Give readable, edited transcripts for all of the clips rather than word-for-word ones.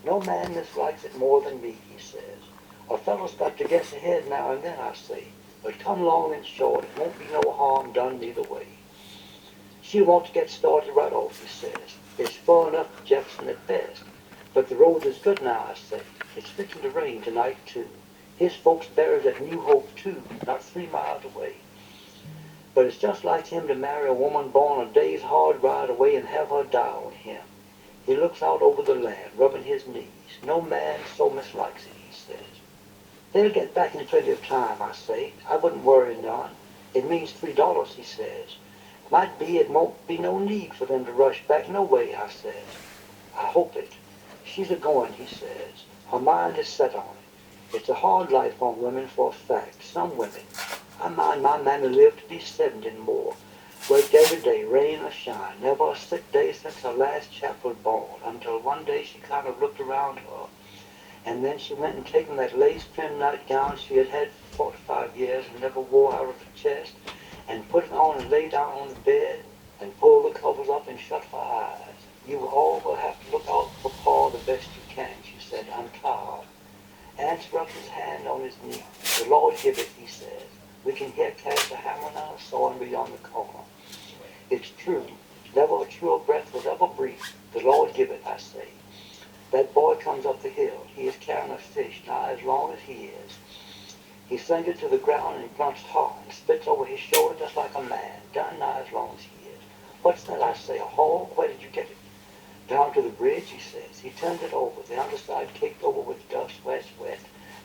No man dislikes it more than me, he says. A fellow's got to guess ahead now and then, I say. But come long and short, it won't be no harm done neither way. She wants to get started right off, he says. It's far enough to Jefferson at best. But the road is good now, I say. It's fixing to rain tonight, too. His folks buried at New Hope, too, not 3 miles away. But it's just like him to marry a woman born a day's hard ride away and have her die on him. He looks out over the land, rubbing his knees. No man so mislikes it, he says. They'll get back in plenty of time, I say. I wouldn't worry none. It means $3, he says. Might be it won't be no need for them to rush back no way, I says. I hope it. She's a-going, he says. Her mind is set on it. It's a hard life on women for a fact. Some women. I mind my mammy lived to be 70 and more. Worked every day, rain or shine. Never a sick day since her last chap was born. Until one day she kind of looked around her. And then she went and taken that lace-trimmed nightgown she had had for 45 years and never wore out of her chest, and put it on and lay down on the bed, and pulled the covers up and shut her eyes. You all will have to look out for Pa the best you can, she said. I'm tired. Ance rubbed his hand on his knee. The Lord give it, he says. We can hear Cash hammering on a sawing beyond the corner. It's true. Never a truer breath was ever breathed. The Lord give it, I say. That boy comes up the hill. He is carrying a fish nigh as long as he is. He slings it to the ground and grunts hard and spits over his shoulder just like a man, done nigh as long as he is. What's that, I say, a hog? Where did you get it? Down to the bridge, he says. He turns it over, the underside caked over with dust where it's wet,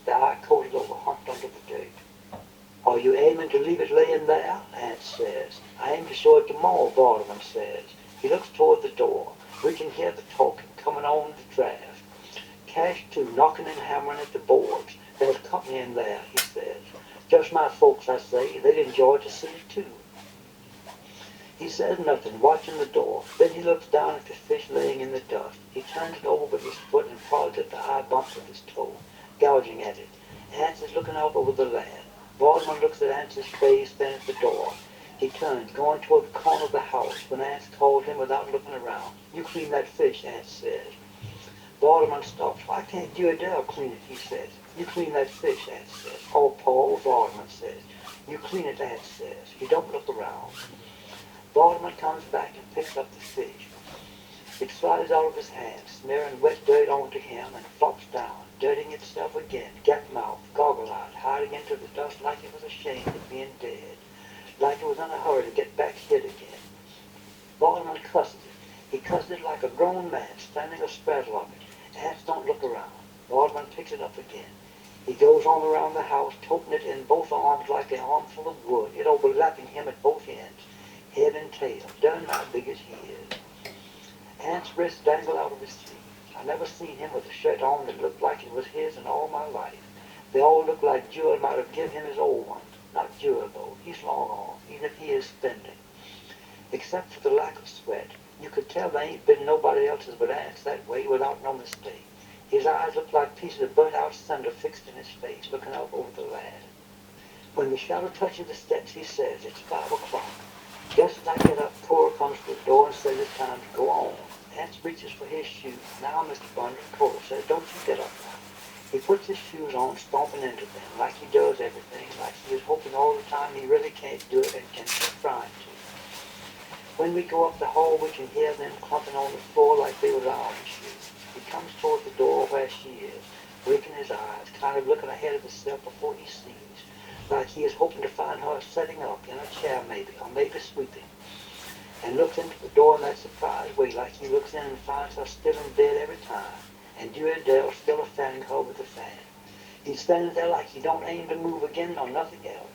the eye coated over, humped under the dirt. Are you aiming to leave it laying there? Ance says. I aim to show it to Ma, Vardaman says. He looks toward the door. We can hear the talking coming on the draft. Cash, too, knocking and hammering at the boards. There's company in there, he says. Just my folks, I say. They'd enjoy to see it, too. He says nothing, watching the door. Then he looks down at the fish laying in the dust. He turns it over with his foot and prods at the high bumps with his toe, gouging at it. Ance is looking out over the land. Baldwin looks at Ance's face, then at the door. He turns, going toward the corner of the house, when Ance calls him without looking around. You clean that fish, Ance says. Baldwin stops. Why can't you or Dale clean it, he says. You clean that fish, Ance says. Oh, Paul, Baldwin says. You clean it, Ance says. He don't look around. Baldwin comes back and picks up the fish. It slides out of his hand, smearing wet dirt onto him, and flops down, dirtying itself again, gap-mouthed, goggle-eyed, hiding into the dust like it was ashamed of being dead, like it was in a hurry to get back hid again. Baldwin cusses it. He cusses it like a grown man, standing a-spraddle of it. Ance don't look around. Baldwin picks it up again. He goes on around the house, toting it in both arms like an armful of wood, it overlapping him at both ends, head and tail, done how big as he is. Ance's wrists dangle out of his sleeves. I never seen him with a shirt on that looked like it was his in all my life. They all look like Jewel might have given him his old ones. Not Jewel, though. He's long on, even if he is spending. Except for the lack of sweat. You could tell there ain't been nobody else's but Ance that way without no mistake. His eyes look like pieces of burnt-out cinder fixed in his face, looking out over the land. When the shadow touches the steps, he says, it's 5 o'clock. Just as I get up, Cora comes to the door and says it's time to go on. Ance reaches for his shoes. Now, Mr. Bundy, Cora says, don't you get up now. He puts his shoes on, stomping into them, like he does everything, like he is hoping all the time he really can't do it and can keep trying to. When we go up the hall, we can hear them clumping on the floor like they was iron shoes. He comes toward the door where she is, blinking his eyes, kind of looking ahead of himself before he sees, like he is hoping to find her sitting up in a chair maybe, or maybe sweeping, and looks into the door in that surprised way, like he looks in and finds her still in bed every time, and Dewey Dale still a-fanning her with the fan. He's standing there like he don't aim to move again nor nothing else.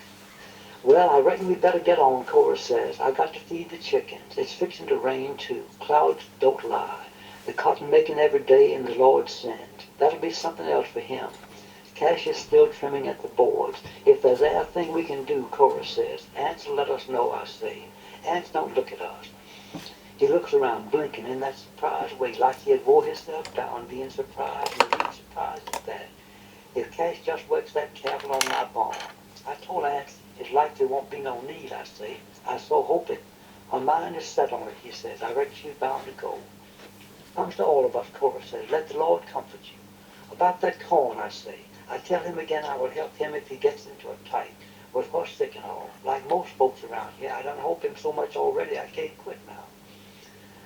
Well, I reckon we better get on, Cora says. I got to feed the chickens. It's fixing to rain, too. Clouds don't lie. The cotton making every day and the Lord sends. That'll be something else for him. Cash is still trimming at the boards. If there's anything we can do, Cora says, Ance will let us know, I say. Ance don't look at us. He looks around, blinking in that surprised way, like he had wore himself down, being surprised and being surprised at that. If Cash just works that cattle on my barn. I told Ance it's like there won't be no need, I say. I so hope it. Her mind is set on it, he says. I reckon she's bound to go. Comes to all of us, Cora says, let the Lord comfort you. About that corn, I say, I tell him again I will help him if he gets into a tight with horse thick and all, like most folks around here. I done hope him so much already I can't quit now.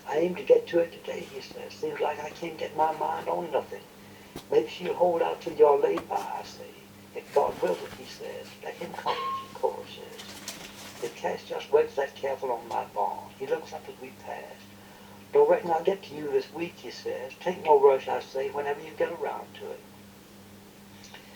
I aim to get to it today, he says. Seems like I can't get my mind on nothing. Maybe she'll hold out till you're laid by, I say. If God wills it, he says. Let him comfort you, Cora says. The Cash just waits that careful on my barn. He looks up as we pass. Don't reckon I'll get to you this week, he says. Take no rush, I say, whenever you get around to it.